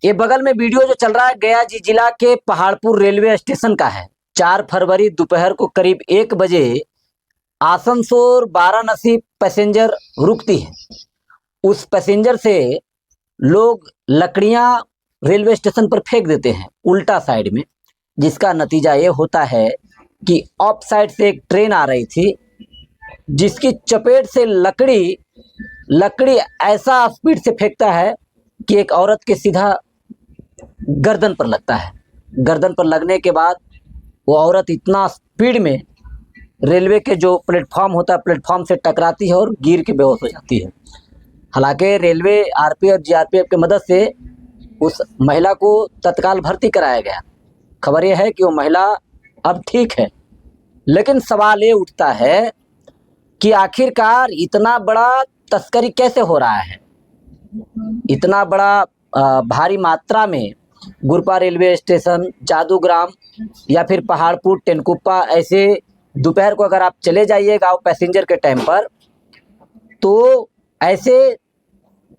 ये बगल में वीडियो जो चल रहा है गया जी जिला के पहाड़पुर रेलवे स्टेशन का है। 4 फरवरी दोपहर को करीब 1 बजे आसनसोल वाराणसी पैसेंजर रुकती है। उस पैसेंजर से लोग लकड़ियां रेलवे स्टेशन पर फेंक देते हैं उल्टा साइड में, जिसका नतीजा ये होता है कि ऑफ साइड से एक ट्रेन आ रही थी जिसकी चपेट से लकड़ी ऐसा स्पीड से फेंकता है कि एक औरत के सीधा गर्दन पर लगता है। गर्दन पर लगने के बाद वो औरत इतना स्पीड में रेलवे के जो प्लेटफॉर्म होता है प्लेटफॉर्म से टकराती है और गिर के बेहोश हो जाती है। हालांकि रेलवे आरपीएफ जीआरपीएफ की मदद से उस महिला को तत्काल भर्ती कराया गया। खबर यह है कि वो महिला अब ठीक है, लेकिन सवाल ये उठता है कि आखिरकार इतना बड़ा तस्करी कैसे हो रहा है। इतना बड़ा भारी मात्रा में गुरपा रेलवे स्टेशन, जादूग्राम या फिर पहाड़पुर, टेनकुप्पा, ऐसे दोपहर को अगर आप चले जाइएगा पैसेंजर के टाइम पर तो ऐसे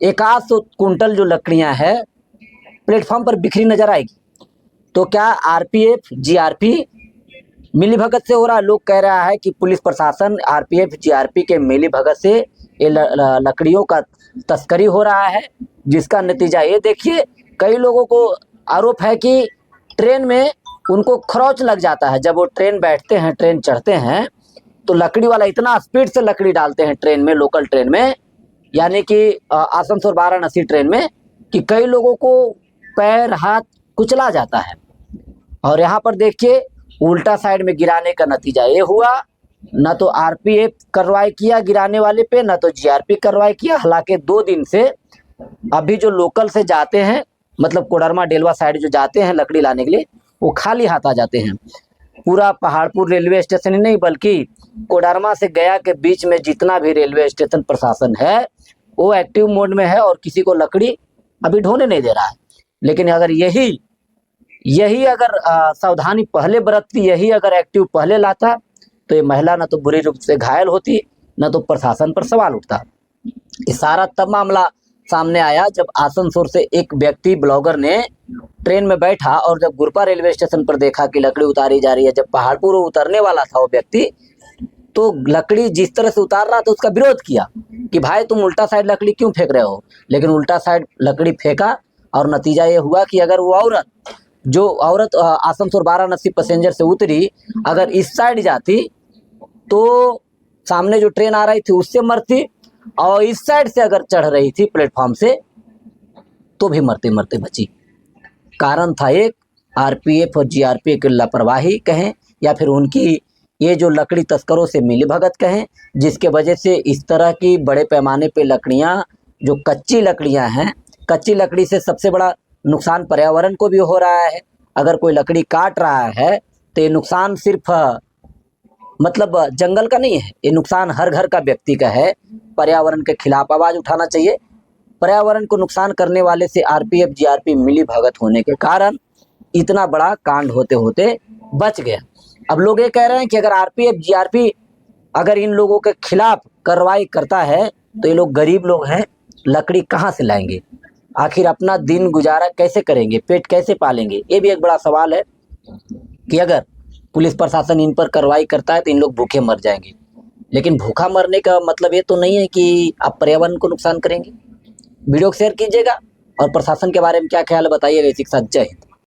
100 कुंटल जो लकड़ियां हैं प्लेटफॉर्म पर बिखरी नजर आएगी। तो क्या आरपीएफ जीआरपी मिलीभगत से हो रहा है? लोग कह रहा है कि पुलिस प्रशासन आरपीएफ जीआरपी के मिलीभगत से ये लकड़ियों का तस्करी हो रहा है, जिसका नतीजा ये देखिए कई लोगों को आरोप है कि ट्रेन में उनको खरोच लग जाता है। जब वो ट्रेन बैठते हैं, ट्रेन चढ़ते हैं तो लकड़ी वाला इतना स्पीड से लकड़ी डालते हैं ट्रेन में, लोकल ट्रेन में, यानी कि आसनसोल वाराणसी ट्रेन में, कि कई लोगों को पैर हाथ कुचला जाता है। और यहाँ पर देखिए उल्टा साइड में गिराने का नतीजा ये हुआ, ना तो आरपीएफ कार्रवाई किया गिराने वाले पे, ना तो जीआरपी कार्रवाई किया। हालांकि 2 दिन से अभी जो लोकल से जाते हैं, मतलब कोडरमा डेलवा साइड जो जाते हैं लकड़ी लाने के लिए, वो खाली हाथ आ जाते हैं। पूरा पहाड़पुर रेलवे स्टेशन ही नहीं बल्कि कोडरमा से गया के बीच में जितना भी रेलवे स्टेशन प्रशासन है वो एक्टिव मोड में है और किसी को लकड़ी अभी ढोने नहीं दे रहा है। लेकिन अगर यही अगर सावधानी पहले बरतती, यही अगर एक्टिव पहले लाता तो ये महिला ना तो बुरी रूप से घायल होती, ना तो प्रशासन पर सवाल उठता। ये सारा तब मामला सामने आया जब आसनसोल से एक व्यक्ति ब्लॉगर ने ट्रेन में बैठा और जब गुरपा रेलवे स्टेशन पर देखा कि लकड़ी उतारी जा रही है, जब पहाड़पुर उतरने वाला था वो व्यक्ति, तो लकड़ी जिस तरह से उतार रहा था उसका विरोध किया कि भाई तुम उल्टा साइड लकड़ी क्यों फेंक रहे हो। लेकिन उल्टा साइड लकड़ी फेंका और नतीजा ये हुआ कि अगर वो औरत आसनसोल वाराणसी पैसेंजर से उतरी, अगर इस साइड जाती तो सामने जो ट्रेन आ रही थी उससे मरती, और इस साइड से अगर चढ़ रही थी प्लेटफॉर्म से तो भी मरते मरते बची। कारण था एक आरपीएफ और जीआरपी की लापरवाही कहें या फिर उनकी ये जो लकड़ी तस्करों से मिलीभगत कहें, जिसके वजह से इस तरह की बड़े पैमाने पे लकड़ियां जो कच्ची लकड़ियां हैं, कच्ची लकड़ी से सबसे बड़ा नुकसान पर्यावरण को भी हो रहा है। अगर कोई लकड़ी काट रहा है तो ये नुकसान सिर्फ मतलब जंगल का नहीं है, ये नुकसान हर घर का व्यक्ति का है। पर्यावरण के खिलाफ आवाज उठाना चाहिए। पर्यावरण को नुकसान करने वाले से आरपीएफ जीआरपी मिली भगत होने के कारण इतना बड़ा कांड होते होते बच गया। अब लोग ये कह रहे हैं कि अगर आरपीएफ जीआरपी अगर इन लोगों के खिलाफ कार्रवाई करता है तो ये लोग गरीब लोग हैं, लकड़ी कहाँ से लाएंगे, आखिर अपना दिन गुजारा कैसे करेंगे, पेट कैसे पालेंगे। ये भी एक बड़ा सवाल है कि अगर पुलिस प्रशासन इन पर कार्रवाई करता है तो इन लोग भूखे मर जाएंगे। लेकिन भूखा मरने का मतलब ये तो नहीं है कि आप पर्यावरण को नुकसान करेंगे। वीडियो को शेयर कीजिएगा और प्रशासन के बारे में क्या ख्याल है बताइएगा। इसी के साथ जय हिंद।